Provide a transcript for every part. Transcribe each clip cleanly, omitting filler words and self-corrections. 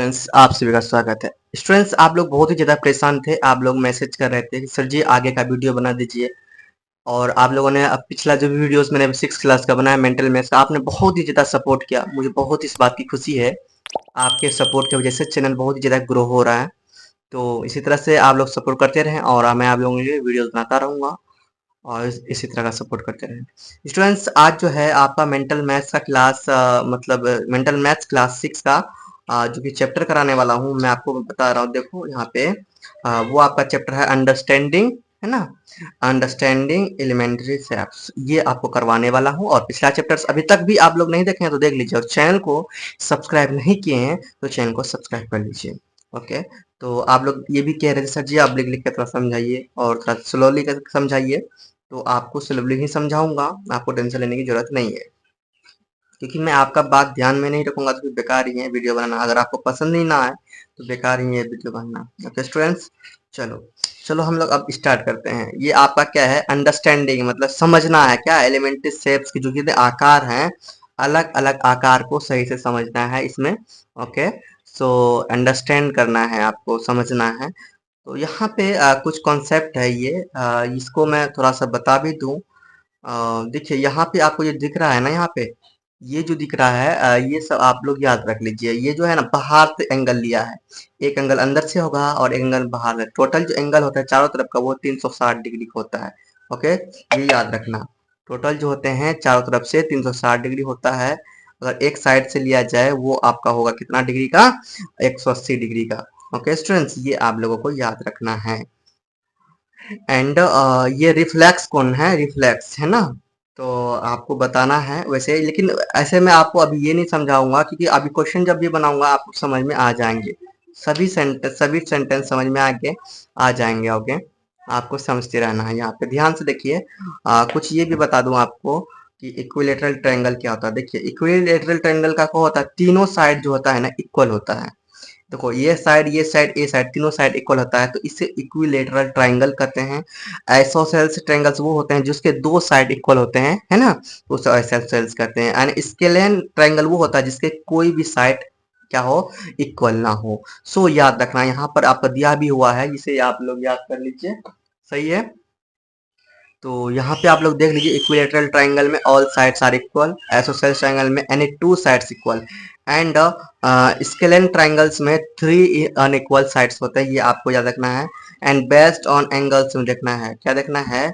Students, आप सभी का स्वागत है। स्टूडेंट्स, आप लोग बहुत ही ज़्यादा परेशान थे। आप लोग मैसेज कर रहे थे कि सर जी आगे का वीडियो बना दीजिए। और आप लोगों ने अब पिछला जो भी वीडियोस मैंने 6 क्लास का बनाया मेंटल मैथ्स का, आपने बहुत ही ज़्यादा सपोर्ट किया। मुझे बहुत इस बात की खुशी है। आपके सपोर्ट की वजह से चैनल बहुत ही ज़्यादा ग्रो हो रहा है। तो इसी तरह से आप लोग सपोर्ट करते रहें और मैं आप लोगों के लिए वीडियोस बनाता रहूँगा और इसी तरह का सपोर्ट करते रहें। स्टूडेंट्स, आज जो है आपका मेंटल मैथ्स का क्लास मतलब मेंटल मैथ्स क्लास 6 का जो कि चैप्टर कराने वाला हूँ, मैं आपको बता रहा हूँ। देखो यहाँ पे वो आपका चैप्टर है अंडरस्टैंडिंग, है ना। अंडरस्टैंडिंग एलिमेंट्री शेप्स, ये आपको करवाने वाला हूँ। और पिछला चैप्टर्स अभी तक भी आप लोग नहीं देखे हैं तो देख लीजिए, और चैनल को सब्सक्राइब नहीं किए हैं तो चैनल को सब्सक्राइब कर लीजिए। ओके, तो आप लोग ये भी कह रहे थे सर जी आप लिख लिख के थोड़ा समझाइए और थोड़ा स्लोली करके समझाइए। तो आपको स्लोली ही समझाऊंगा, आपको टेंशन लेने की जरूरत नहीं है, क्योंकि मैं आपका बात ध्यान में नहीं रखूंगा तो फिर बेकार ही है वीडियो बनाना। अगर आपको पसंद ही ना आए तो बेकार ही है वीडियो बनाना। ओके स्टूडेंट्स, चलो चलो हम लोग अब स्टार्ट करते हैं। ये आपका क्या है, अंडरस्टैंडिंग मतलब समझना है क्या, एलिमेंट्री शेप्स की जो कि आकार हैं, अलग अलग आकार को सही से समझना है इसमें। ओके, सो अंडरस्टैंड करना है, आपको समझना है। तो यहाँ पे कुछ कॉन्सेप्ट है, ये इसको मैं थोड़ा सा बता भी दूं। देखिए यहाँ पे आपको ये दिख रहा है ना, यहाँ पे ये जो दिख रहा है ये सब आप लोग याद रख लीजिए। ये जो है ना, बाहर से एंगल लिया है, एक एंगल अंदर से होगा और एक एंगल बाहर है। टोटल जो एंगल होता है चारों तरफ का वो 360 डिग्री होता है। ओके, ये याद रखना। टोटल जो होते हैं चारों तरफ से 360 डिग्री होता है। अगर एक साइड से लिया जाए वो आपका होगा कितना डिग्री का, 180 डिग्री का। ओके स्टूडेंट्स, ये आप लोगों को याद रखना है। एंड ये रिफ्लेक्स कौन है, रिफ्लेक्स है ना। तो आपको बताना है वैसे, लेकिन ऐसे में आपको अभी ये नहीं समझाऊंगा, क्योंकि अभी क्वेश्चन जब भी बनाऊंगा आपको समझ में आ जाएंगे। सभी सेंटेंस समझ में आके आ जाएंगे। ओके, आपको समझते रहना है। यहाँ पे ध्यान से देखिए, कुछ ये भी बता दूं आपको कि इक्विलेटरल ट्रायंगल क्या होता है। देखिए इक्विलेटरल ट्रायंगल का क्या होता है, तीनों साइड जो होता है ना इक्वल होता है। देखो ये साइड ये साइड तीनों साइड इक्वल होता है तो इसे इक्विलेटरल ट्रायंगल कहते हैं। आइसोसेल्स ट्रायंगल्स वो होते हैं जिसके दो साइड इक्वल होते हैं, है ना, तो उसे आइसोसेल्स कहते हैं। एंड स्केलेन ट्रायंगल वो होता है जिसके कोई भी साइड क्या हो, इक्वल ना हो। सो याद रखना, यहाँ पर आपका दिया भी हुआ है, इसे आप लोग याद कर लीजिए। सही है, तो यहाँ पे आप लोग देख लीजिए, इक्विलेटरल ट्रायंगल में all sides are equal, isosceles triangle में any two sides equal, and scalene triangles में थ्री अनइक्वल साइड्स होते हैं। ये आपको याद रखना है। एंड बेस्ड ऑन एंगल्स में देखना है, क्या देखना है,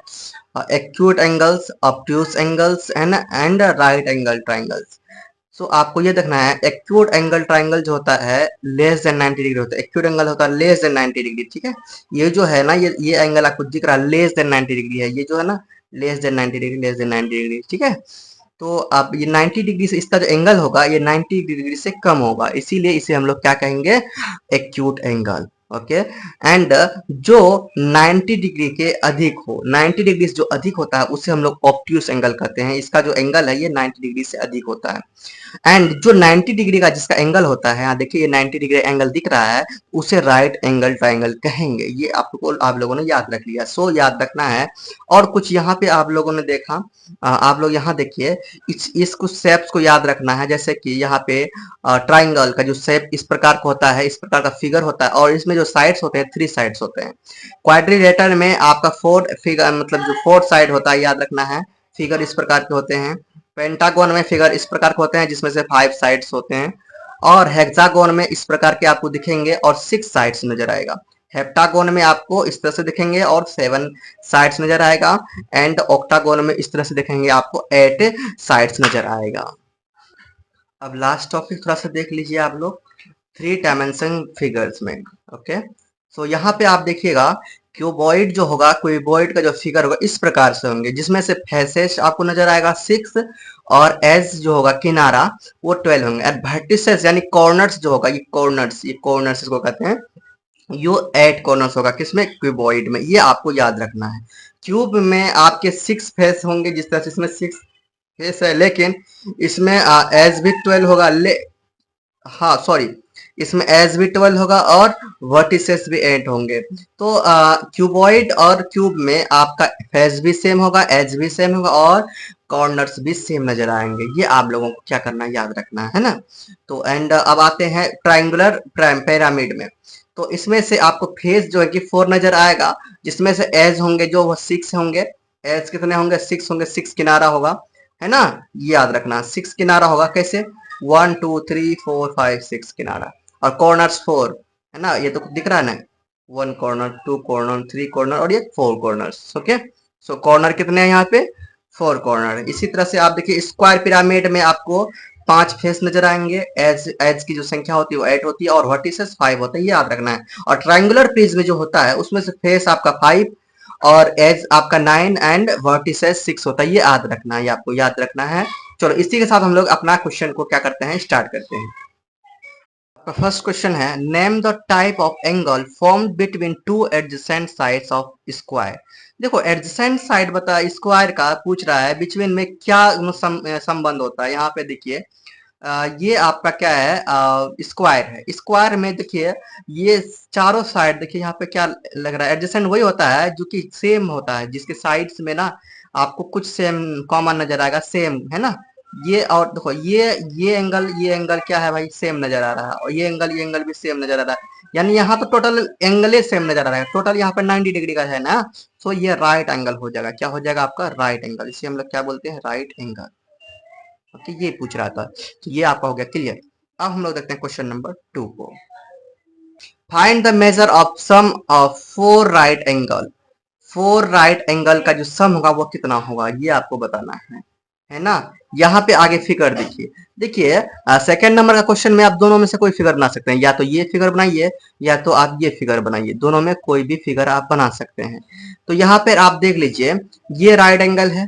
acute angles, obtuse angles and right angle triangles. So आपको ये देखना है, एक्यूट एंगल ट्रायंगल जो होता है लेस देन 90 डिग्री होता है। एक्यूट एंगल होता है लेस देन 90 डिग्री, ठीक है। ये जो है ना, ये एंगल आपको दिख रहा है लेस देन 90 डिग्री है, ये जो है ना less than 90 degree, less than 90 degree, ठीक है। तो अब ये 90 डिग्री से इसका जो एंगल होगा ये 90 डिग्री से कम होगा, इसीलिए इसे हम लोग क्या कहेंगे, एक्यूट एंगल। ओके, एंड जो 90 डिग्री के अधिक हो, 90 डिग्री से जो अधिक होता है उसे हम लोग ऑब्ट्यूस एंगल कहते हैं। इसका जो एंगल है ये 90 डिग्री से अधिक होता है। एंड जो 90 डिग्री का जिसका एंगल होता है, यहाँ देखिए ये 90 डिग्री एंगल दिख रहा है, उसे राइट एंगल ट्रायंगल कहेंगे। ये आपको आप लोगों ने याद रख लिया, सो याद रखना है। और कुछ यहाँ पे आप लोगों ने देखा, आप लोग यहाँ देखिए, इस कुछ शेप्स को याद रखना है। जैसे कि यहाँ पे ट्राइंगल का जो शेप इस प्रकार का होता है, इस प्रकार का फिगर होता है, और इसमें जो साइड्स होते हैं 3 साइड्स होते हैं। क्वाड्रिलेटरल में आपका 4 फिगर मतलब जो 4 साइड होता है याद रखना है, फिगर इस प्रकार के होते हैं। पेंटागोन में फिगर इस प्रकार के होते हैं जिसमें से 5 साइड्स होते हैं। और हेक्सागोन में इस प्रकार के आपको दिखेंगे और 6 साइड्स नजर आएगा। हेप्टागोन में आपको इस तरह से दिखेंगे और 7 साइड्स नजर आएगा। एंड ऑक्टागोन में इस तरह से दिखेंगे, आपको 8 साइड्स नजर आएगा। अब लास्ट टॉपिक थोड़ा सा देख लीजिए आप लोग, 3 डायमेंशन फिगर्स में। ओके, सो यहाँ पे आप देखिएगा, क्यूबॉइड जो होगा, क्यूबॉइड का जो फिगर होगा इस प्रकार से होंगे, जिसमें से फेसेस आपको नजर आएगा 6 और एज जो होगा किनारा वो 12 होंगे। एंड वर्टिसेस यानी कॉर्नर्स जो होगा, ये कॉर्नर्स इसको कहते हैं, यो 8 कॉर्नर्स होगा किसमें, क्यूबॉइड में। ये आपको याद रखना है। क्यूब में आपके 6 फेस होंगे, जिस तरह से इसमें 6 फेस है, लेकिन इसमें एज भी 12 होगा। हाँ सॉरी, इसमें एज भी 12 होगा और वर्टिसेस भी 8 होंगे। तो क्यूबॉइड और क्यूब में आपका फेस भी सेम होगा, एज भी सेम होगा और कॉर्नर्स भी सेम नजर आएंगे। ये आप लोगों को क्या करना है, याद रखना है ना। तो एंड अब आते हैं ट्राइंगुलर पिरामिड में। तो इसमें से आपको फेस जो है कि 4 नजर आएगा, जिसमें से एज होंगे जो वो 6 होंगे। एज कितने होंगे, 6 होंगे, 6 किनारा होगा, है ना। ये याद रखना, 6 किनारा होगा। कैसे, 1 2 3 4 5 6 किनारा, और कॉर्नर्स 4, है ना। ये तो दिख रहा है ना, 1 कॉर्नर, 2 कॉर्नर, 3 कॉर्नर और ये 4 कॉर्नर्स। ओके, सो कॉर्नर कितने हैं यहाँ पे, 4 कॉर्नर। इसी तरह से आप देखिए स्क्वायर पिरामिड में आपको 5 फेस नजर आएंगे। एज एज की जो संख्या होती है वो 8 होती है और वर्टिसेस 5 होता है, ये याद रखना है। और ट्राइंगुलर प्रिज्म में जो होता है उसमें से फेस आपका 5 और एज आपका 9 एंड वर्टिसेस 6 होता है, ये याद रखना है, ये आपको याद रखना है। चलो इसी के साथ हम लोग अपना क्वेश्चन को क्या करते हैं, स्टार्ट करते हैं। फर्स्ट क्वेश्चन है, name the type of angle formed between two adjacent sides of square. देखो एडजेसेंट साइड बता स्क्वायर का पूछ रहा है, बिटवीन में क्या संबंध होता है। यहाँ पे देखिए ये आपका क्या है, स्क्वायर है। स्क्वायर में देखिए ये चारों साइड देखिए यहाँ पे क्या लग रहा है, एडजेसेंट वही होता है जो कि सेम होता है, जिसके साइड्स में ना आपको कुछ सेम कॉमन नजर आएगा, सेम, है ना। ये और देखो ये एंगल क्या है भाई, सेम नजर आ रहा है, और ये एंगल भी सेम नजर आ रहा है। यानी यहाँ तो टोटल एंगल सेम नजर आ रहा है, टोटल यहाँ पे 90 डिग्री का है ना। तो ये राइट एंगल हो जाएगा, क्या हो जाएगा आपका, राइट एंगल। इसे हम लोग क्या बोलते हैं, राइट एंगल। ओके, ये पूछ रहा था, तो ये आपका हो गया क्लियर। अब हम लोग देखते हैं क्वेश्चन नंबर 2 को। Find the measure of sum of 4 right angle. 4 right angle का जो सम होगा वो कितना होगा, ये आपको बताना है ना। यहाँ पे आगे फिगर देखिए, देखिए सेकंड नंबर का क्वेश्चन में आप दोनों में से कोई फिगर बना सकते हैं, या तो ये फिगर बनाइए या तो आप ये फिगर बनाइए, दोनों में कोई भी फिगर आप बना सकते हैं। तो यहाँ पर आप देख लीजिए, ये राइट एंगल है।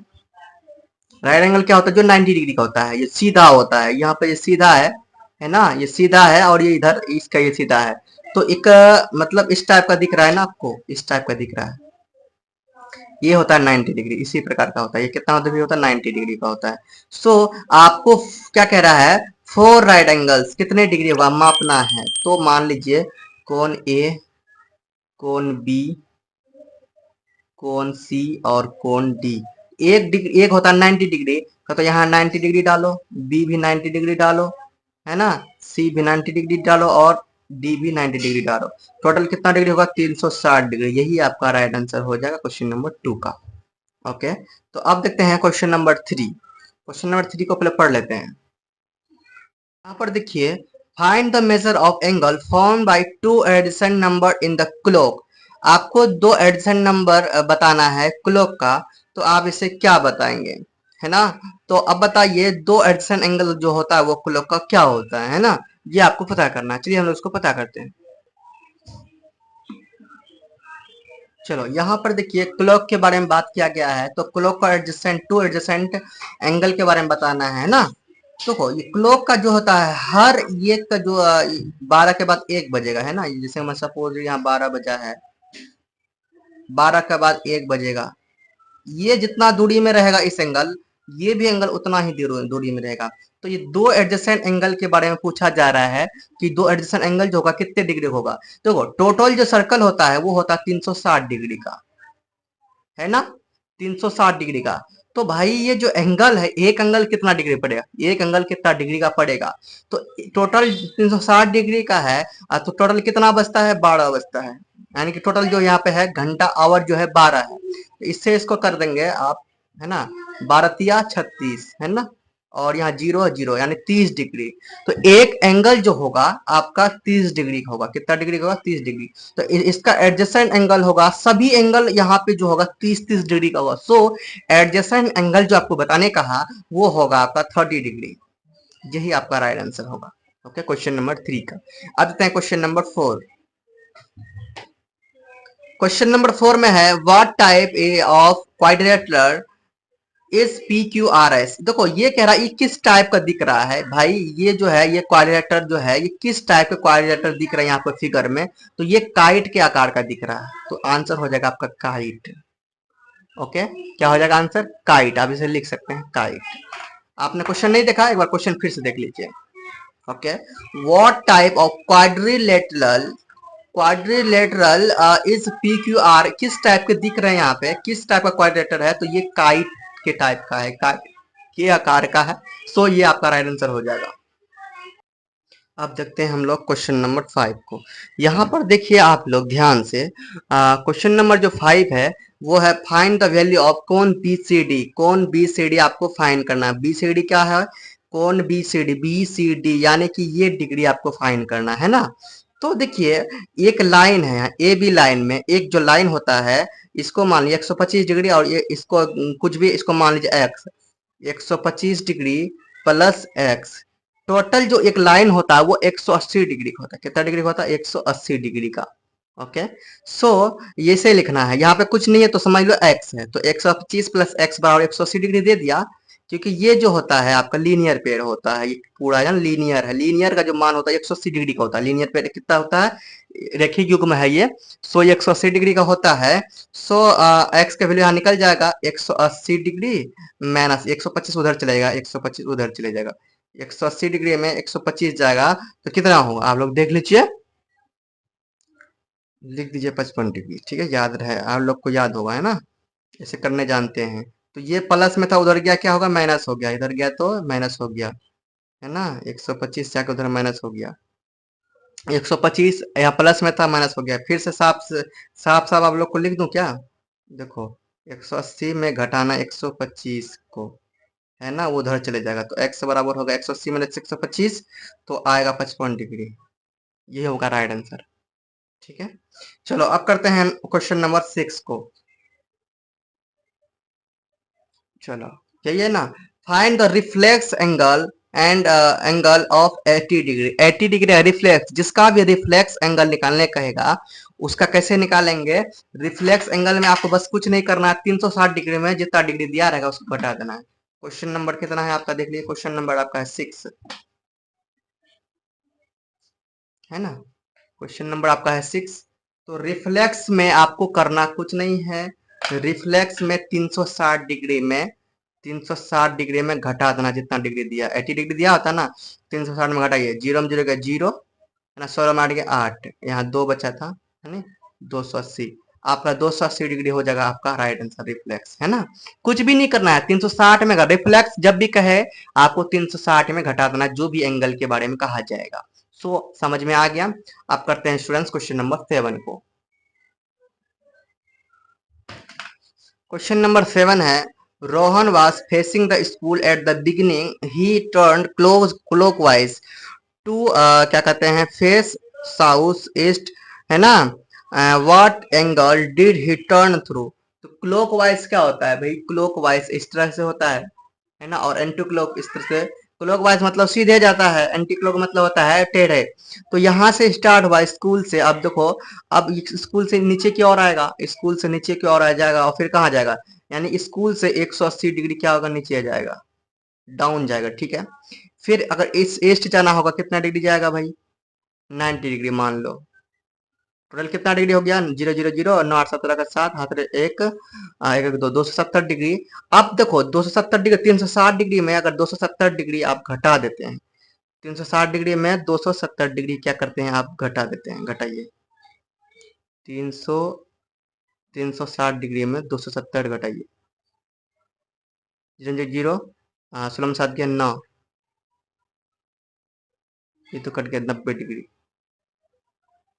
राइट एंगल क्या होता है, जो 90 डिग्री का होता है, ये सीधा होता है। यहाँ पे ये सीधा है ना, ये सीधा है और ये इधर इसका ये सीधा है। तो एक मतलब इस टाइप का दिख रहा है ना आपको, इस टाइप का दिख रहा है, ये होता है 90 डिग्री। इसी प्रकार का होता है, ये कितना डिग्री होता है, 90 डिग्री का होता है। सो आपको क्या कह रहा है, 4 राइट एंगल्स कितने डिग्री होगा मापना है। तो मान लीजिए कोण ए, कोण बी, कोण सी और कोण डी। एक होता है 90 डिग्री का, तो यहाँ 90 डिग्री डालो, बी भी 90 डिग्री डालो, है ना, सी भी 90 डिग्री डालो और डी भी 90 डिग्री डालो। टोटल कितना डिग्री होगा, 360 डिग्री। यही आपका राइट आंसर हो जाएगा क्वेश्चन नंबर 2 का। ओके, तो अब देखते हैं क्वेश्चन नंबर 3। क्वेश्चन नंबर 3 को पहले पढ़ लेते हैं। यहाँ पर देखिए, find the measure of angle form by two addition number in the clock. आपको 2 एडिशन नंबर बताना है क्लॉक का, तो आप इसे क्या बताएंगे, है ना। तो अब बताइए 2 एडिशन एंगल जो होता है वो क्लॉक का क्या होता है ना, ये आपको पता करना है। चलिए हम उसको पता करते हैं। चलो यहाँ पर देखिए क्लॉक के बारे में बात किया गया है, तो क्लॉक का एडजेसेंट, टू एडजेसेंट एंगल के बारे में बताना है ना। देखो ये क्लॉक का जो होता है, हर एक का जो 12 के बाद 1 बजेगा, है ना। जैसे मैं सपोज यहाँ 12 बजा है, 12 के बाद 1 बजेगा, ये जितना दूरी में रहेगा इस एंगल, ये भी एंगल उतना ही दूरी में रहेगा। तो ये 2 एडजेसेंट एंगल के बारे में पूछा जा रहा है कि 2 एडजेसेंट एंगल जो होगा कितने डिग्री होगा। देखो टोटल जो सर्कल होता है वो होता है 360 डिग्री का, है ना, 360 डिग्री का। तो भाई ये जो एंगल है, एक एंगल कितना डिग्री पड़ेगा, एक एंगल कितना डिग्री का पड़ेगा। तो टोटल 360 डिग्री का है, तो टोटल कितना बचता है, 12 बचता है। यानी कि टोटल जो यहाँ पे है घंटा आवर जो है 12 है। तो इससे इसको कर देंगे आप, है ना, 12 36, है ना, और यहाँ 0 0 यानी 30 डिग्री। तो एक एंगल जो होगा आपका 30 डिग्री का होगा। कितना डिग्री का होगा, 30 डिग्री। तो इसका एडजेसेंट एंगल होगा, सभी एंगल यहाँ पे जो होगा 30 डिग्री का होगा। सो एडजेसेंट एंगल जो आपको बताने कहा वो होगा आपका 30 डिग्री। यही आपका राइट आंसर होगा। ओके, क्वेश्चन नंबर 3 का। अब देखते हैं क्वेश्चन नंबर 4। क्वेश्चन नंबर 4 में है, what type A of quadrilateral is P Q R S. देखो ये कह रहा है ये किस टाइप का दिख रहा है भाई, ये जो है ये क्वाड्रिलेटर जो है ये किस टाइप का क्वाड्रिलेटर दिख रहा है यहाँ पर फिगर में। तो ये काइट के आकार का दिख रहा है, तो आंसर हो जाएगा आपका काइट। ओके, क्या हो जाएगा आंसर, काइट। आप इसे लिख सकते हैं काइट। आपने क्वेश्चन नहीं देखा, एक बार क्वेश्चन फिर से देख लीजिए। Okay, what type of quadrilateral is P Q R, किस टाइप के दिख रहे हैं यहाँ पे, किस टाइप का क्वाड्रिलेटर है, तो ये काइट के टाइप का है, काइट के आकार का है। सो ये आपका राइट आंसर हो जाएगा। अब देखते हैं हम लोग क्वेश्चन नंबर 5 को। यहाँ पर देखिए आप लोग ध्यान से, क्वेश्चन नंबर जो 5 है वो है फाइंड द वैल्यू ऑफ कोण बी सी डी। कोण बी सी डी आपको फाइंड करना है। बी सी डी क्या है? कोण बी सी डी यानी कि ये डिग्री आपको फाइंड करना है ना। तो देखिए एक लाइन है, ए बी लाइन में एक जो लाइन होता है, इसको मान लीजिए 125 डिग्री, और ये इसको कुछ भी इसको मान लीजिए x, 125 degree plus x, total जो एक लाइन होता है वो 180 डिग्री का होता है। कितना डिग्री का होता है? 180 डिग्री का। ओके, सो ये से लिखना है। यहाँ पे कुछ नहीं है तो समझ लो एक्स है, तो 125 प्लस एक्स बराबर 180 डिग्री दे दिया। क्योंकि ये जो होता है आपका लीनियर पेड़ होता है, ये पूरा है लीनियर है, लीनियर का जो मान होता है 180 डिग्री का होता है। लीनियर पेड़ कितना होता है? रेखिक युग्म है ये। सो ये 180 डिग्री का होता है। सो एक्स का वैल्यू यहाँ निकल जाएगा, 180 डिग्री माइनस 125 उधर चलेगा, 125 उधर चले जाएगा, 180 डिग्री में 125 जाएगा तो कितना होगा आप लोग देख लीजिए, लिख दीजिए 55 डिग्री। ठीक है, याद रहे, आप लोग को याद होगा है ना, ऐसे करने जानते हैं। तो ये प्लस में था, उधर गया क्या होगा? माइनस हो गया, इधर गया तो माइनस हो गया, है ना। 125 जाके उधर माइनस हो गया, 125 यहाँ प्लस में था माइनस हो गया। फिर से साफ साफ आप लोग को लिख दूं क्या? देखो 180 में घटाना 125 को, है ना, वो उधर चले जाएगा तो x बराबर होगा 180 माइनस 125, तो आएगा 55 डिग्री। ये होगा राइट आंसर। ठीक है, चलो अब करते हैं क्वेश्चन नंबर 6 को। चलो यही है ना, find the reflex angle and angle of 80 degree. 80 degree है रिफ्लेक्स, जिसका भी रिफ्लेक्स एंगल निकालने कहेगा उसका कैसे निकालेंगे? रिफ्लेक्स एंगल में आपको बस कुछ नहीं करना है, 360 डिग्री में जितना डिग्री दिया रहेगा उसको घटा देना है। क्वेश्चन नंबर कितना है आपका देख लीजिए, क्वेश्चन नंबर आपका है 6, है ना। क्वेश्चन नंबर आपका है 6। तो रिफ्लेक्स में आपको करना कुछ नहीं है, रिफ्लेक्स में 360 डिग्री में 360 डिग्री में घटा देना जितना डिग्री दिया, 80 डिग्री दिया होता ना, 360 में घटाइए, जीरो में जीरो का जीरो, है ना, 16 में 8 गया 8, यहाँ 2 बचा था, है ना, 280। आपका 280 डिग्री हो जाएगा आपका राइट आंसर रिफ्लेक्स, है ना। कुछ भी नहीं करना है, 360 में रिफ्लेक्स जब भी कहे आपको 360 में घटा देना जो भी एंगल के बारे में कहा जाएगा। सो समझ में आ गया। आप करते हैं स्टूडेंट्स क्वेश्चन नंबर 7 को। क्वेश्चन नंबर 7 है, Rohan was facing the school at the beginning, he turned clockwise to क्या कहते हैं फेस साउथ ईस्ट, है ना। What angle did he turn through? तो क्लॉकवाइज क्या होता है भाई? क्लॉकवाइज इस तरह से होता है ना, और एंटी क्लॉक इस तरह से। क्लॉकवाइज मतलब सीधे जाता है, एंटी क्लॉक मतलब होता है टेढ़े। तो यहाँ से स्टार्ट हुआ स्कूल से, अब देखो अब स्कूल से नीचे की ओर आएगा, स्कूल से नीचे की ओर आ जाएगा और फिर कहाँ जाएगा, यानी स्कूल से 180 डिग्री क्या होगा, नीचे आ जाएगा, डाउन जाएगा। ठीक है, फिर अगर इस ईस्ट जाना होगा कितना डिग्री जाएगा भाई? 90 डिग्री मान लो। टोटल कितना डिग्री हो गया? 0 0 0, 9 8 17 का 7, हाथ रे एक, एक एक दो, 270 डिग्री। अब देखो 270 डिग्री 360 डिग्री में अगर 270 डिग्री आप घटा देते हैं, 360 डिग्री में 270 डिग्री क्या करते हैं आप? घटा देते हैं, घटाइए 300 360 डिग्री में 270 घटाइए, जीरो जीरो, 16 में 7 गया 9, ये तो कट गया 90 डिग्री,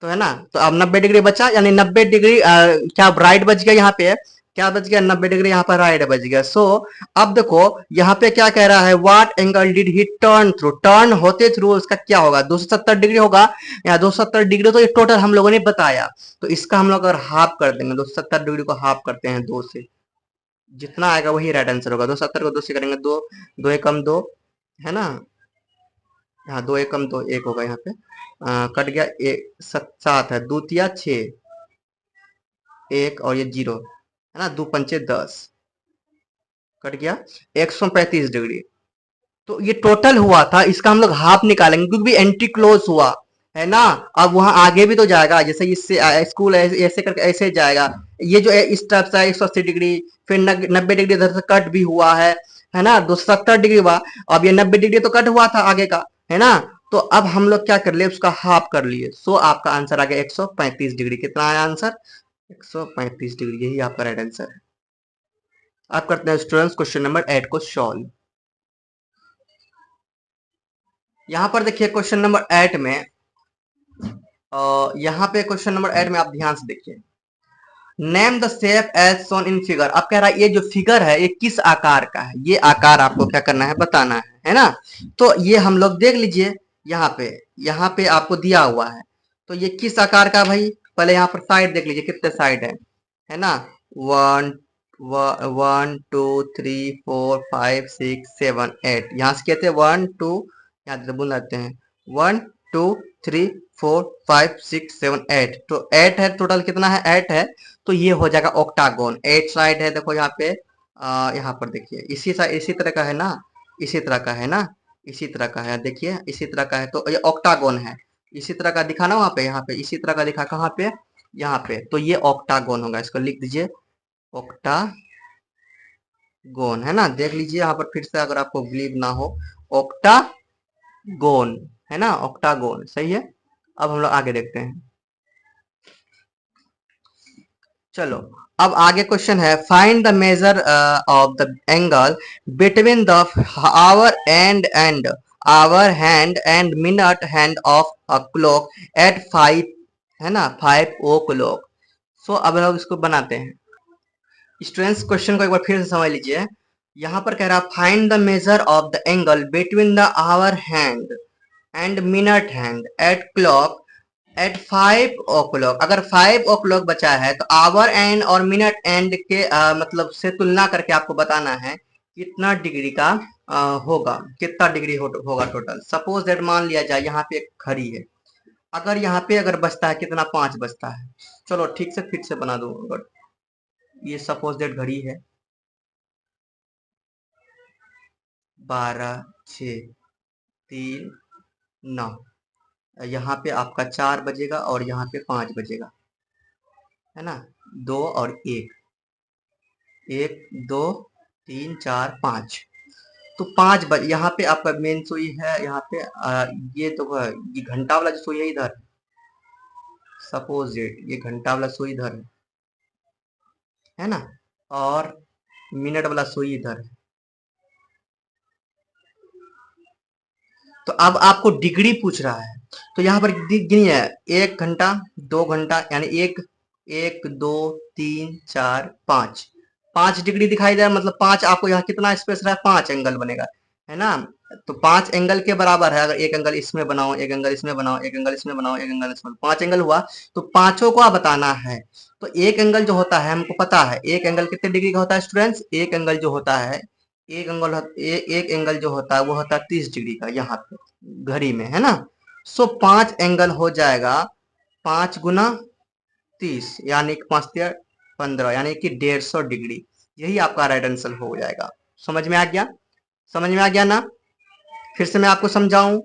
तो है ना। तो अब 90 डिग्री बचा, यानी 90 डिग्री क्या राइट बच गया यहाँ पे, क्या बच गया? 90 डिग्री यहाँ पर राइट बच गया। सो अब देखो यहाँ पे क्या कह रहा है, what angle did he turn through? Turn होते थ्रू उसका क्या होगा? 270 डिग्री होगा, या 270 डिग्री तो ये टोटल हम लोगों ने बताया, तो इसका हम लोग अगर हाफ कर देंगे, 270 डिग्री को हाफ करते हैं 2 से, जितना आएगा वही राइट आंसर होगा। 270 को 2 से करेंगे, 2 2 एकम 2, है ना, हाँ 2 एकम 2 1 होगा यहाँ पे, कट गया, एक 7 है, 2 तिया 6, 1 और ये 0, है ना, 2 पंचे 10, कट गया 135 डिग्री। तो ये टोटल हुआ था, इसका हम लोग हाफ निकालेंगे क्योंकि एंटी क्लोज हुआ, है ना। अब वहां आगे भी तो जाएगा, जैसे इससे स्कूल ऐसे करके ऐसे जाएगा, ये जो इस तरफ से 180 डिग्री, फिर 90 डिग्री इधर से कट भी हुआ है ना, 270 डिग्री हुआ। अब ये 90 डिग्री तो कट हुआ था आगे का, है ना, तो अब हम लोग क्या कर लिए, उसका हाफ कर लिए। सो आपका आंसर आ गया 135 डिग्री। कितना आया आंसर? 135 डिग्री, यही आपका राइट आंसर है। आप करते हैं स्टूडेंट्स क्वेश्चन नंबर 8 को सॉल्व। यहाँ पर देखिए क्वेश्चन नंबर 8 में, यहाँ पे क्वेश्चन नंबर 8 में आप ध्यान से देखिए, name the shape as shown in figure. अब कह रहा है ये जो फिगर है ये किस आकार का है, ये आकार आपको क्या करना है, बताना है ना। तो ये हम लोग देख लीजिए, यहाँ पे आपको दिया हुआ है, तो ये किस आकार का है भाई। पहले यहाँ पर साइड देख लीजिए कितने साइड है ना। One one two three four five six seven eight, यहाँ से कहते हैं वन टू, यहाँ से बुलाते हैं one two three four five six seven eight, तो एट है, टोटल कितना है, एट है। तो ये हो जाएगा ऑक्टागोन। एट साइड है, देखो यहाँ पे, यहाँ पर देखिए इसी साइड इसी तरह का है ना, इसी तरह का है ना, इसी तरह का है, देखिए इसी तरह का है, तो ये ऑक्टागोन है। इसी तरह का दिखा ना वहाँ पे, यहाँ पे इसी तरह का दिखा, कहाँ पे, यहाँ पे, तो ये ऑक्टागोन होगा। इसको लिख दीजिए ऑक्टागोन, है ना। देख लीजिए यहाँ पर फिर से, अगर आपको बिलीव ना हो, ऑक्टागोन है ना, ऑक्टागोन सही है। अब हम लोग आगे देखते हैं। चलो, अब आगे क्वेश्चन है, find the measure of the angle between the hour and hour hand and minute hand of a clock at 5, है ना, 5 o'clock। सो अब लोग इसको बनाते हैं। स्टूडेंट्स क्वेश्चन को एक बार फिर से समझ लीजिए। यहाँ पर कह रहा है find the measure of the angle between the hour hand and minute hand at clock at 5 o'clock। अगर 5 o'clock बचा है तो आवर एंड और मिनट एंड के मतलब से तुलना करके आपको बताना है कितना डिग्री का होगा, कितना डिग्री होगा टोटल। सपोज दैट मान लिया जाए यहाँ पे एक घड़ी है, अगर यहाँ पे अगर बचता है कितना, 5 बचता है। चलो ठीक से फिर से बना दो। अगर ये सपोज दैट घड़ी है, 12 6 3 9, यहाँ पे आपका 4 बजेगा और यहाँ पे 5 बजेगा, है ना। 2 और 1, 1 2 3 4 5, तो 5 यहाँ पे आपका मेन सुई है, यहाँ पे ये तो ये घंटा वाला जो सुई है इधर, सपोज डेट ये घंटा वाला सुई इधर है ना, और मिनट वाला सुई इधर है। तो अब आपको डिग्री पूछ रहा है, तो यहाँ पर गिनिए, 1 घंटा 2 घंटा, यानी एक, 1 2 3 4 5, 5 डिग्री दिखाई दे रहा है, मतलब 5, आपको यहाँ कितना स्पेस रहा है, 5 एंगल बनेगा, है ना। तो 5 एंगल के बराबर है, अगर एक एंगल इसमें बनाओ, एक एंगल इसमें बनाओ, एक एंगल इसमें बनाओ, एक एंगल इसमें, 5 एंगल हुआ। तो पांचों को आप बताना है। तो एक एंगल जो होता है हमको पता है, एक एंगल कितने डिग्री का होता है स्टूडेंट्स, एक एंगल जो होता है, एक एंगल जो होता है वो होता है 30 डिग्री का, यहाँ पे घड़ी में, है ना। सो 5 एंगल हो जाएगा 5 गुना 30, यानी कि 5 15, यानी कि 150 डिग्री। यही आपका राइट आंसर हो जाएगा। समझ में आ गया, समझ में आ गया ना। फिर से मैं आपको समझाऊं,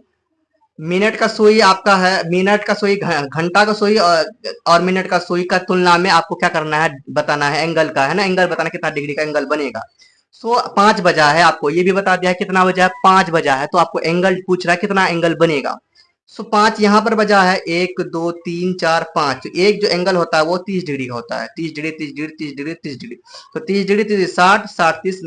मिनट का सुई आपका है, मिनट का सुई, घंटा का सुई और मिनट का सुई का तुलना में आपको क्या करना है, बताना है एंगल का, है ना, एंगल बताना कितना डिग्री का एंगल बनेगा। सो 5 बजा है, आपको ये भी बता दिया है कितना बजा है, 5 बजा है, तो आपको एंगल पूछ रहा है कितना एंगल बनेगा। सो 5 यहाँ पर बजा है, 1 2 3 4 5, एक जो एंगल होता है वो 30 डिग्री का होता है, 30 डिग्री 30 डिग्री 30 डिग्री 30 डिग्री, तो 30 डिग्री 30, 60 60 30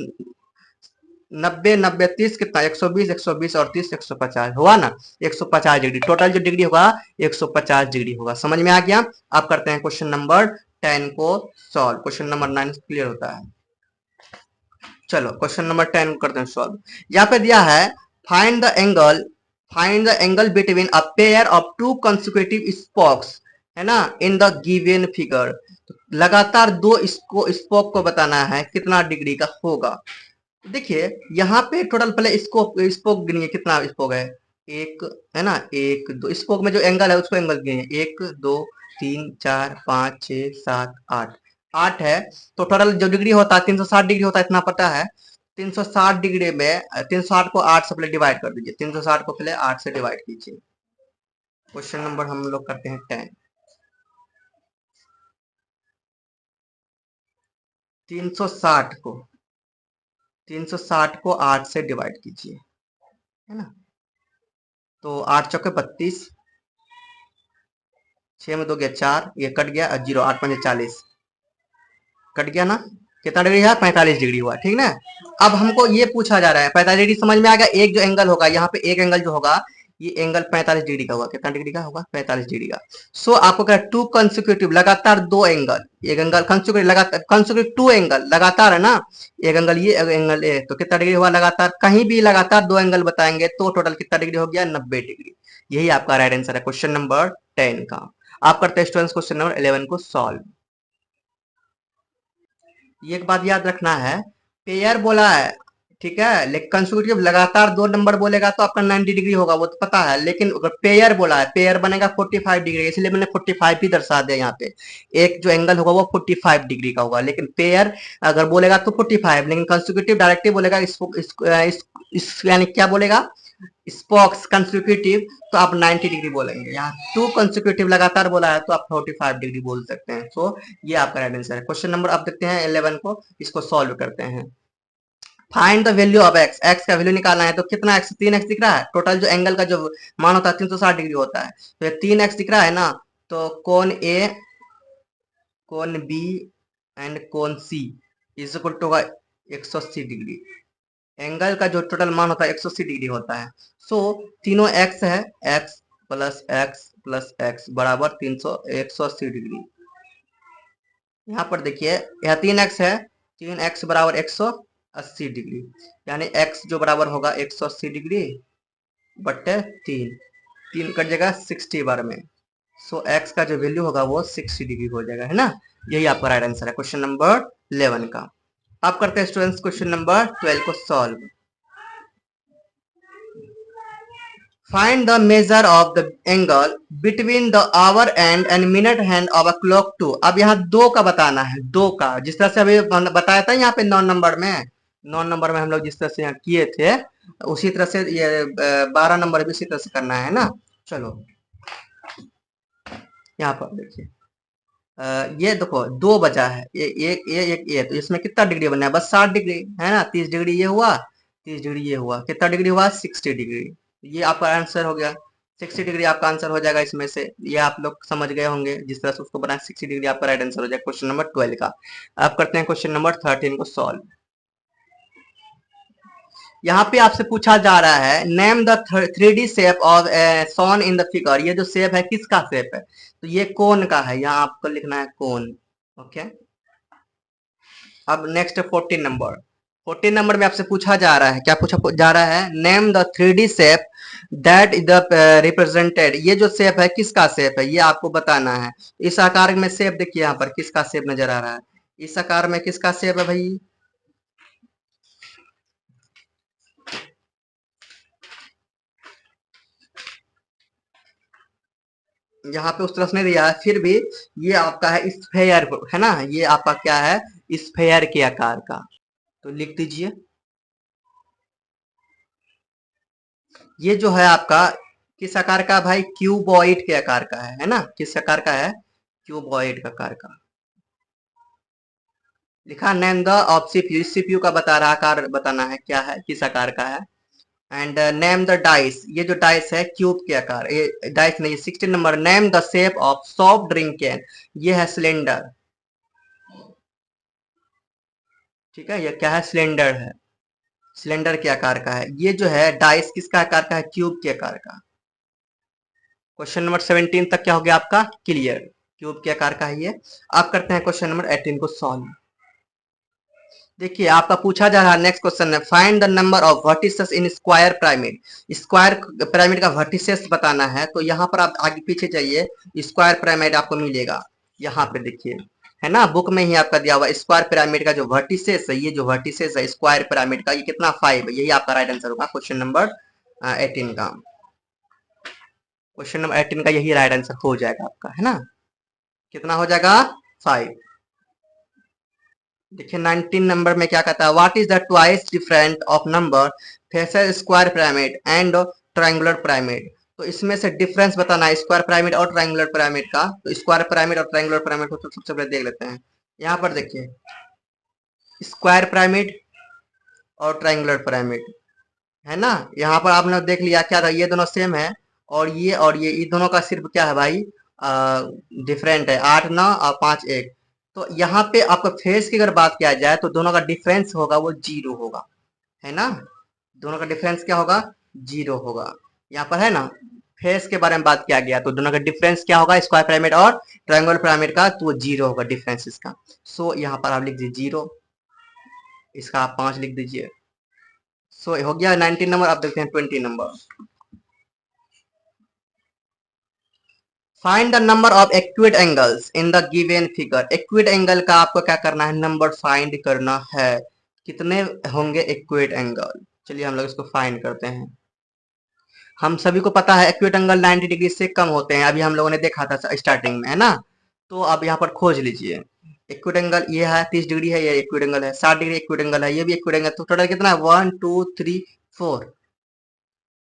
90 90 30 कितना, 120 120 और 30 150 हुआ ना, 150 डिग्री टोटल जो डिग्री होगा, 150 डिग्री होगा। समझ में आ गया। आप करते हैं क्वेश्चन नंबर 10 को सॉल्व। क्वेश्चन नंबर 9 क्लियर होता है। चलो क्वेश्चन नंबर 10 करते हैं सॉल्व। यहाँ पे दिया है, find the angle, find the angle between a pair of to consecutive spokes, है ना, इन द गिवन फिगर। लगातार दो इसको स्पोक को बताना है कितना डिग्री का होगा। देखिए यहाँ पे टोटल, पहले स्कोप स्पोक गिनिए कितना स्पोक है, एक, है ना, 1 2 स्पोक में जो एंगल है उसको एंगल गिनिए, 1 2 3 4 5 6 7 8, 8 है। तो टोटल जो डिग्री होता है 360 डिग्री होता है, इतना पता है। 360 डिग्री में 360 को 8 से पहले डिवाइड कर दीजिए, 360 को पहले 8 से डिवाइड कीजिए। क्वेश्चन नंबर हम लोग करते हैं 10। 360 को 360 को 8 से डिवाइड कीजिए, है ना। तो 8 चौके 32, 6 में 2 गया 4, ये कट गया और 0, 8 5 40, कट गया ना। कितना डिग्री है? 45 डिग्री हुआ, ठीक ना। अब हमको ये पूछा जा रहा है, 45 डिग्री समझ में आ गया। एक जो एंगल होगा यहाँ पे, एक एंगल जो होगा ये एंगल 45 डिग्री का होगा। कितना डिग्री का होगा? 45 डिग्री का। सो आपको क्या, टू कंसेक्यूटिव, लगातार दो एंगल, एक एंगल कंसेक्यूटिव, लगातार कंसेक्यूटिव टू एंगल, लगातार है ना। एक एंगल ये, एक एंगल ये, तो कितना डिग्री हुआ लगातार? कहीं भी लगातार दो एंगल बताएंगे तो टोटल कितना डिग्री हो गया? 90 डिग्री। यही आपका राइट आंसर है क्वेश्चन नंबर 10 का। आप करते हैं स्टूडेंट्स क्वेश्चन नंबर 11 को सॉल्व। ये एक बात याद रखना है, पेयर बोला है, ठीक है, लेकिन कंसेक्यूटिव लगातार दो नंबर बोलेगा तो आपका 90 डिग्री होगा, वो तो पता है। लेकिन अगर पेयर बोला है, पेयर बनेगा 45 डिग्री, इसलिए मैंने 45 ही दर्शा दिया यहाँ पे। एक जो एंगल होगा वो 45 डिग्री का होगा, लेकिन पेयर अगर बोलेगा तो 45, लेकिन कंसेक्यूटिव डायरेक्टली बोलेगा यानी क्या बोलेगा, स्पोक्स कंसेक्यूटिव, तो आप 90 डिग्री बोलेंगे। यहाँ टू कंसेक्यूटिव लगातार बोला है तो आप 45 डिग्री बोल सकते हैं। सो ये आपका राइट आंसर है। क्वेश्चन नंबर आप देखते हैं 11 को, इसको सॉल्व करते हैं। Find the value of x, x का वैल्यू निकालना है। तो कितना एक्स? 3x दिख रहा है। टोटल जो एंगल का जो मान होता है 360 डिग्री होता है, तो ये 3x दिख रहा है ना। तो कोण ए, कोण बी एंड कोण C is equal to 180 degree. Angle का जो टोटल मान होता है 180 डिग्री होता है। सो तीनों एक्स है, एक्स प्लस एक्स बराबर 180 डिग्री। यहाँ पर देखिए, यहाँ 3x है, 3x बराबर 180 डिग्री, यानी x जो बराबर होगा 180 डिग्री बट्टे 3, 3 कट जाएगा 60 बार में। सो x का जो वैल्यू होगा वो 60 डिग्री हो जाएगा, है ना। यही आपका राइट आंसर है क्वेश्चन नंबर 11 का। आप करते हैं स्टूडेंट्स क्वेश्चन नंबर 12 को solve. Find the measure of the angle between the hour hand and minute hand of a clock to। अब यहाँ दो का बताना है, दो का, जिस तरह से अभी बताया था यहाँ पे 9 नंबर में, 9 नंबर में हम लोग जिस तरह से यहाँ किए थे, उसी तरह से ये 12 नंबर भी उसी तरह से करना है ना। चलो यहाँ पर देखिए, ये देखो दो बचा है, ये तो इसमें कितना डिग्री बनना है? बस 60 डिग्री है ना। 30 डिग्री ये हुआ, 30 डिग्री ये हुआ, कितना डिग्री हुआ? 60 डिग्री। ये आपका आंसर हो गया। 60 डिग्री आपका आंसर हो जाएगा इसमें से। ये आप लोग समझ गए होंगे जिस तरह से उसको बनाया, 60 डिग्री आपका राइट आंसर हो जाएगा क्वेश्चन नंबर 12 का। अब करते हैं क्वेश्चन नंबर 13 को सॉल्व। यहाँ पे आपसे पूछा जा रहा है, name the 3D shape of shown in the figure. ये जो शेप है किसका शेप है? तो ये कोन का है, यहाँ आपको लिखना है कोन। ओके, अब नेक्स्ट 14 नंबर। 14 नंबर में आपसे पूछा जा रहा है, क्या पूछा जा रहा है? Name the 3D shape that is the represented. ये जो शेप है किसका शेप है, ये आपको बताना है। इस आकार में शेप देखिए, यहाँ पर किसका शेप नजर आ रहा है? इस आकार में किसका शेप है भाई? यहाँ पे उस तरह से नहीं दिया है, फिर भी ये आपका है स्फेयर, है ना। ये आपका क्या है? स्फेयर के आकार का। तो लिख दीजिए, ये जो है आपका किस आकार का भाई? क्यूबॉइड के आकार का है ना। किस आकार का है? क्यूबॉइड का आकार का। लिखा name the of CPU, CPU का बता रहा आकार बताना है, क्या है, किस आकार का है। एंड नेम द डाइस, ये जो डाइस है क्यूब के आकार, ये डाइस नहीं, 16 number. Name the shape of soft drink can, ये है सिलेंडर, ठीक है। ये क्या है? सिलेंडर है, सिलेंडर के आकार का है। ये जो है डाइस किसका आकार का है? क्यूब के आकार का। क्वेश्चन नंबर 17 तक क्या हो गया आपका? क्लियर, क्यूब के आकार का है ये। आप करते हैं क्वेश्चन नंबर 18 को सॉल्व। देखिए आपका पूछा जा रहा है नेक्स्ट क्वेश्चन है, find the number of vertices in square pyramid. Square pyramid का वर्टिसेस बताना है, तो यहाँ पर आप आगे पीछे जाइए, स्क्वायर पिरामिड आपको मिलेगा। यहाँ पे देखिए, है ना, बुक में ही आपका दिया हुआ स्क्वायर पिरामिड का जो वर्टिसेस है, ये जो वर्टिसेस है स्क्वायर पिरामिड का, ये कितना? 5। यही आपका राइट आंसर होगा क्वेश्चन नंबर 18 का। क्वेश्चन नंबर 18 का यही राइट आंसर हो जाएगा आपका, है ना। कितना हो जाएगा? 5। देखिए 19 नंबर में क्या कहता है? What is the twice different of number faces square pyramid and triangular pyramid. तो इसमें से डिफरेंस बताना है स्क्वायर पिरामिड और ट्रायंगुलर पिरामिड का। तो स्क्वायर पिरामिड और ट्रायंगुलर पिरामिड को तो सबसे पहले देख लेते हैं। यहाँ पर देखिए, स्क्वायर पिरामिड और ट्रायंगुलर पिरामिड, है ना। यहाँ पर आपने देख लिया क्या था, ये दोनों सेम है, और ये दोनों का सिर्फ क्या है भाई, डिफरेंट है, 8 9 और 5 1। तो यहाँ पे आपका फेस की अगर बात किया जाए तो दोनों का डिफरेंस होगा वो जीरो होगा, है ना। दोनों का डिफरेंस क्या होगा, जीरो होगा। यहाँ पर है ना, फेस के बारे में बात किया गया तो दोनों का डिफरेंस क्या होगा, स्क्वायर पिरामिड और ट्रायंगल पिरामिड का, तो वो जीरो होगा डिफरेंस इसका। सो यहाँ पर आप लिख दीजिए जीरो, इसका आप 5 लिख दीजिए। सो हो गया 19 नंबर। आप देखते हैं 20 number. Find the number of acute angles in the given figure. Acute angle का आपको क्या करना है, नंबर फाइंड करना है, कितने होंगे एक्यूट एंगल। चलिए हम लोग इसको फाइंड करते हैं। हम सभी को पता है एक्यूट एंगल 90 डिग्री से कम होते हैं, अभी हम लोगों ने देखा था स्टार्टिंग में, है ना। तो अब यहाँ पर खोज लीजिए। एक्यूट एंगल ये है 30 डिग्री है, ये एक्यूट एंगल है, 60 डिग्री एक्यूट एंगल है, ये भी एक्यूट एंगल। तो टोटल कितना है, 1 2 3 4।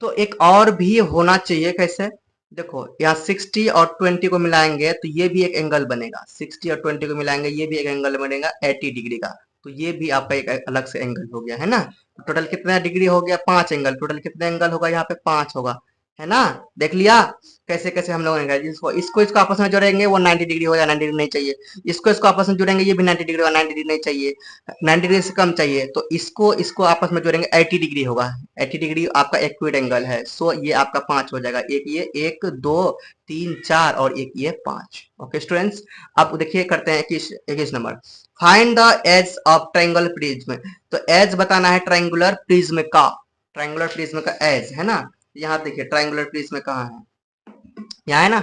तो एक और भी होना चाहिए, कैसे, देखो यहाँ 60 और 20 को मिलाएंगे तो ये भी एक एंगल बनेगा, 60 और 20 को मिलाएंगे ये भी एक एंगल बनेगा 80 डिग्री का। तो ये भी आपका एक अलग से एंगल हो गया, है ना। तो टोटल कितना डिग्री हो गया, 5 एंगल। टोटल कितने एंगल होगा यहाँ पे, 5 होगा, है ना। देख लिया कैसे कैसे हम लोगों ने, इसको इसको इसको आपस में जोड़ेंगे वो 90 डिग्री हो जाए, 90 डिग्री नहीं चाहिए। इसको इसको आपस में जोड़ेंगे ये भी 90 डिग्री होगा, 90 डिग्री नहीं चाहिए, 90 डिग्री से कम चाहिए। तो इसको इसको आपस में जोड़ेंगे 80 डिग्री होगा, 80 डिग्री आपका एक्यूट एंगल है। सो ये आपका 5 हो जाएगा, एक ये 1 2 3 4 और एक ये 5। ओके स्टूडेंट्स, अब देखिए करते हैं 21 number. Find the edge of triangle prism. तो एज बताना है ट्रायंगुलर प्रिज्म का, ट्रायंगुलर प्रिज्म का एज, है ना। यहाँ देखिए ट्रायंगुलर प्रिज्म कहाँ है, यहाँ है ना,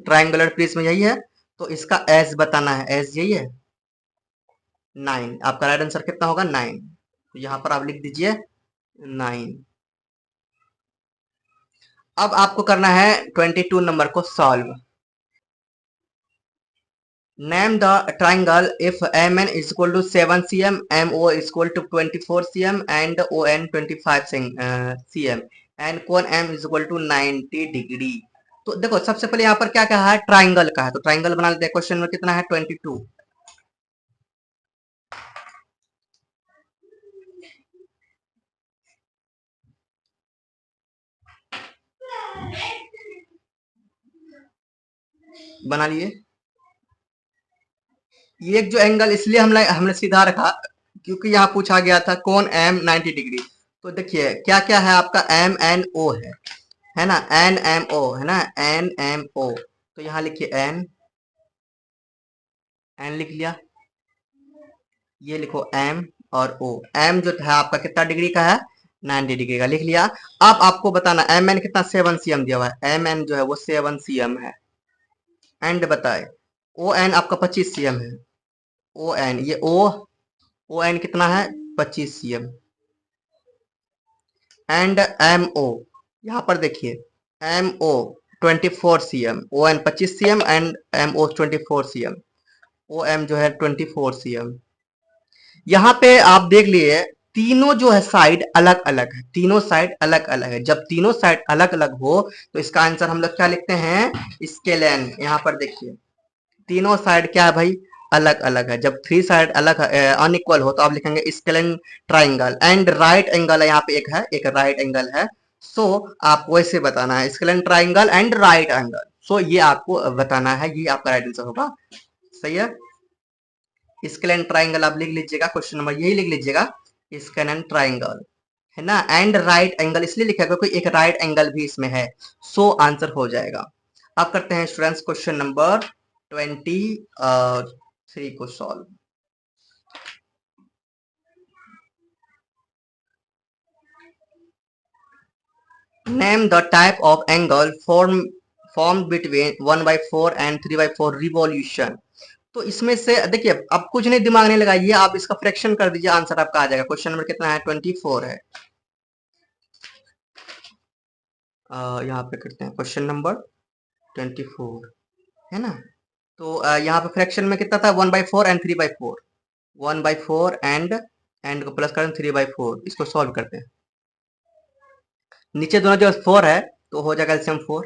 ट्रायंगुलर प्रिज्म यही है। तो इसका एज बताना है, एज यही है 9। आपका राइट आंसर कितना होगा, 9। तो यहाँ पर आप लिख दीजिए 9। अब आपको करना है 22 नंबर को solve. Name the triangle if MN is equal to 7 cm, MO is equal to 24 cm and ON 25 cm and कोण M is equal to 90 degree. तो देखो सबसे पहले यहाँ पर क्या कहा है, ट्राइंगल का है, तो ट्राइंगल बना लेते हैं। क्वेश्चन में कितना है, 22। बना लिए। ये जो एंगल इसलिए हमने सीधा रखा क्योंकि यहाँ पूछा गया था कोण M 90 डिग्री। तो देखिए क्या क्या है आपका, MNO है ना, NMO है ना, NMO। तो यहाँ लिखिए N लिख लिया, ये लिखो M और O। M जो था आपका कितना डिग्री का है, 90 डिग्री का, लिख लिया। अब आपको बताना MN कितना, 7 cm दिया हुआ है, MN जो है वो 7 cm है। एंड बताए ON आपका 25 cm है, ON ये ON कितना है, 25 cm। एंड MO यहाँ पर देखिए MO 24 cm, ON 25 cm and MO 24 cm, OM जो है 24 cm। यहाँ पे आप देख लिए तीनों जो है साइड अलग अलग है, तीनों साइड अलग अलग है। जब तीनों साइड अलग अलग हो तो इसका आंसर हम लोग क्या लिखते हैं, स्केलेन। यहाँ पर देखिए तीनों साइड क्या है भाई, अलग अलग है। जब थ्री साइड अलग अनइक्वल हो तो आप लिखेंगे scalene triangle. And right angle है यहाँ पे, एक राइट एंगल है। सो आप वैसे बताना है scalene triangle and right angle. So ये आपको बताना है, ये आपका राइट आंसर होगा। सही है, स्केलेन ट्राइंगल आप लिख लीजिएगा, क्वेश्चन नंबर यही लिख लीजिएगा, स्केलेन ट्राइंगल, है ना। एंड राइट एंगल इसलिए लिखा क्योंकि एक राइट एंगल भी इसमें है। सो आंसर हो जाएगा। अब करते हैं स्टूडेंट्स क्वेश्चन नंबर 23 को solve. Name the type of angle form between 1/4 and 3/4 revolution. तो इसमें से देखिए अब कुछ नहीं दिमाग नहीं लगाइए, आप इसका फ्रैक्शन कर दीजिए, आंसर आपका आ जाएगा। क्वेश्चन नंबर कितना है, 24 है। यहाँ पे करते हैं क्वेश्चन नंबर 24, है ना। तो यहाँ पे फ्रैक्शन में कितना था, 1/4 एंड 3/4, 1/4 एंड को प्लस करें 3/4। इसको सॉल्व करते हैं। नीचे दोनों जो 4 है तो हो जाएगा एलसीएम 4,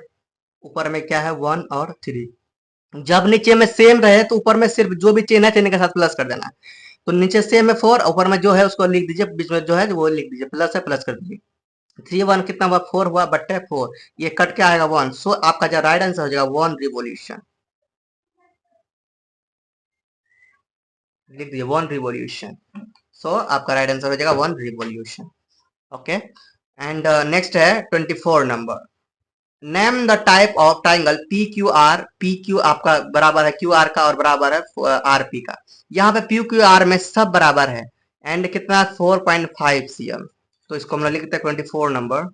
ऊपर में क्या है 1 और 3। जब नीचे में सेम रहे तो ऊपर में सिर्फ जो भी चेन है चेन के साथ प्लस कर देना है। तो नीचे सेम है 4, ऊपर में जो है उसको लिख दीजिए, बीच में जो है वो लिख दीजिए, प्लस है प्लस कर दीजिए। 3 1 कितना हुआ, 4 हुआ, बट्टे 4, ये कट के आएगा 1। सो आपका जो राइट आंसर हो जाएगा 1 रिवॉल्यूशन। लिख दिए 1 रिवॉल्यूशन। सो आपका राइट आंसर हो जाएगा 1 रिवॉल्यूशन। ओके, एंड नेक्स्ट है 24 number. Name the type of triangle P Q R. P Q आपका बराबर है क्यू आर का और बराबर है आर पी का। यहाँ पे पी क्यू आर में सब बराबर है एंड कितना 4.5 cm। तो इसको हम लोग लिखते हैं 24 नंबर।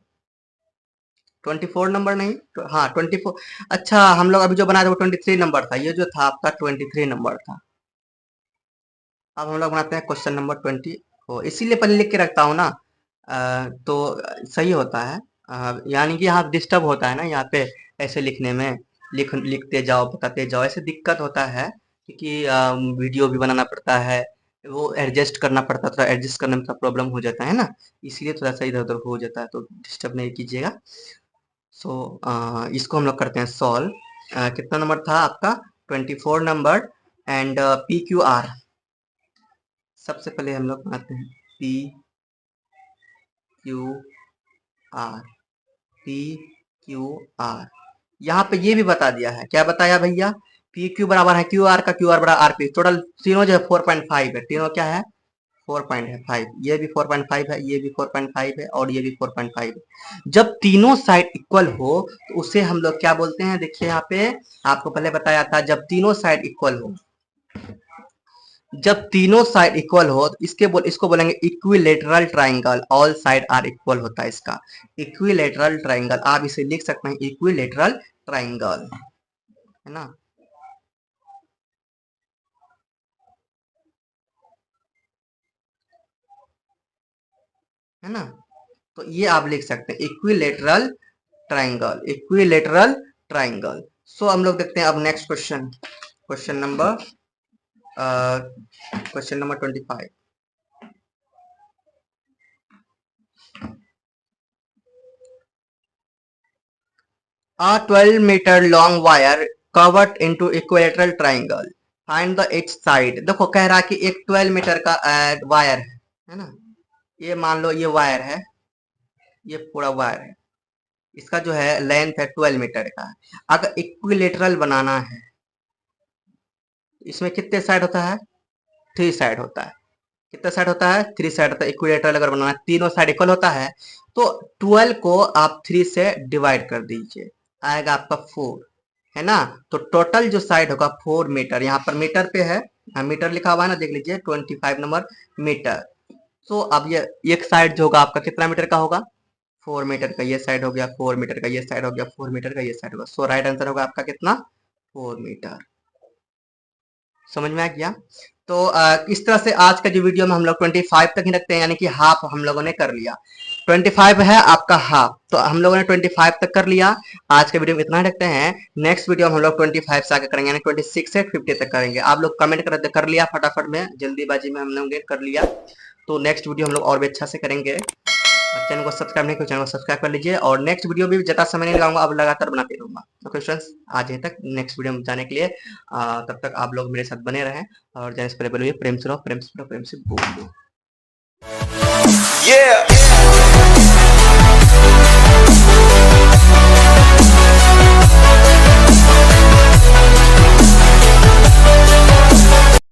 24 नंबर नहीं तो हाँ 24। अच्छा हम लोग अभी जो बनाए थे वो 23 नंबर था, ये जो था आपका 23 नंबर था। अब हम लोग बनाते हैं क्वेश्चन नंबर 24, इसीलिए पहले लिख के रखता हूँ ना, तो सही होता है। यानी कि यहाँ डिस्टर्ब होता है ना यहाँ पे ऐसे लिखने में, लिखते जाओ बताते जाओ, ऐसे दिक्कत होता है क्योंकि वीडियो भी बनाना पड़ता है, वो एडजस्ट करना पड़ता है, थोड़ा एडजस्ट करने में थोड़ा प्रॉब्लम हो जाता है ना, इसलिए थोड़ा सा इधर उधर हो जाता है, तो डिस्टर्ब नहीं कीजिएगा। सो इसको हम लोग करते हैं सॉल्व। कितना नंबर था आपका 24 number and P Q R. सबसे पहले हम लोग बनाते हैं P Q R. P Q R यहाँ पे ये भी बता दिया है, क्या बताया भैया, पी क्यू बराबर है क्यू आर का, क्यू आर बराबर आर पी, टोटल तीनों जो है 4.5 है, तीनों क्या है 4.5, ये भी 4.5 है, ये भी 4.5 है और ये भी 4.5 है। जब तीनों साइड इक्वल हो तो उसे हम लोग क्या बोलते हैं, देखिए यहाँ पे आपको पहले बताया था, जब तीनों साइड इक्वल हो, जब तीनों साइड इक्वल हो तो इसको बोलेंगे equilateral triangle. All side are equal होता है इसका, इक्विलेटरल ट्राइंगल, आप इसे लिख सकते हैं इक्विलेटरल ट्राइंगल, है ना। है ना, तो ये आप लिख सकते हैं इक्विलेटरल ट्राइंगल, इक्विलेटरल ट्राइंगल। सो हम लोग देखते हैं अब next question, question number 25। A 12-meter long wire covered into equilateral triangle. Find the each side। देखो कह रहा है कि एक 12 मीटर का वायर है ना, ये मान लो ये वायर है, ये पूरा वायर है, इसका जो है लेंथ है 12 मीटर का। अगर इक्विलेटरल बनाना है, इसमें कितने साइड होता है, 3 साइड होता है। कितना साइड होता है, 3 साइड होता है। इक्विलेटरल अगर बनाना है, तीनों साइड इक्वल होता है, तो 12 को आप 3 से डिवाइड कर दीजिए, आएगा आपका 4, है ना। तो टोटल जो साइड होगा 4 मीटर, यहाँ पर मीटर पे है, मीटर लिखा हुआ है ना, देख लीजिए 25 नंबर मीटर। तो अब ये एक साइड जो होगा आपका कितना मीटर का होगा, 4 मीटर का ये साइड हो गया, 4 मीटर का ये साइड हो गया, 4 मीटर का ये साइड होगा। सो राइट आंसर होगा आपका कितना, 4 मीटर। समझ में आ गया। तो इस तरह से आज का जो वीडियो में हम लोग 25 तक ही रखते हैं, यानी कि हाफ हम लोगों ने कर लिया। 25 है आपका हाफ, तो हम लोगों ने 25 तक कर लिया। आज के वीडियो में इतना रखते हैं, नेक्स्ट वीडियो में हम लोग 25 से आगे करेंगे, यानी 26 से 50 तक करेंगे। आप लोग कमेंट कर लिया फटाफट में, जल्दीबाजी में हम लोग ने कर लिया, तो नेक्स्ट वीडियो हम लोग और भी अच्छा से करेंगे। चैनल को सब्सक्राइब नहीं किया, चैनल को सब्सक्राइब कर लीजिए, और नेक्स्ट वीडियो भी ज्यादा समय नहीं लगाऊंगा, अब लगातार बनाते रहूंगा। ओके फ्रेंड्स, आज यहीं तक, नेक्स्ट वीडियो में जाने के लिए तब तक आप लोग मेरे साथ बने रहें, और जाने से पहले बोलिए प्रेम से रहो, प्रेम से रहो, प्रेम से बोलो। Yeah!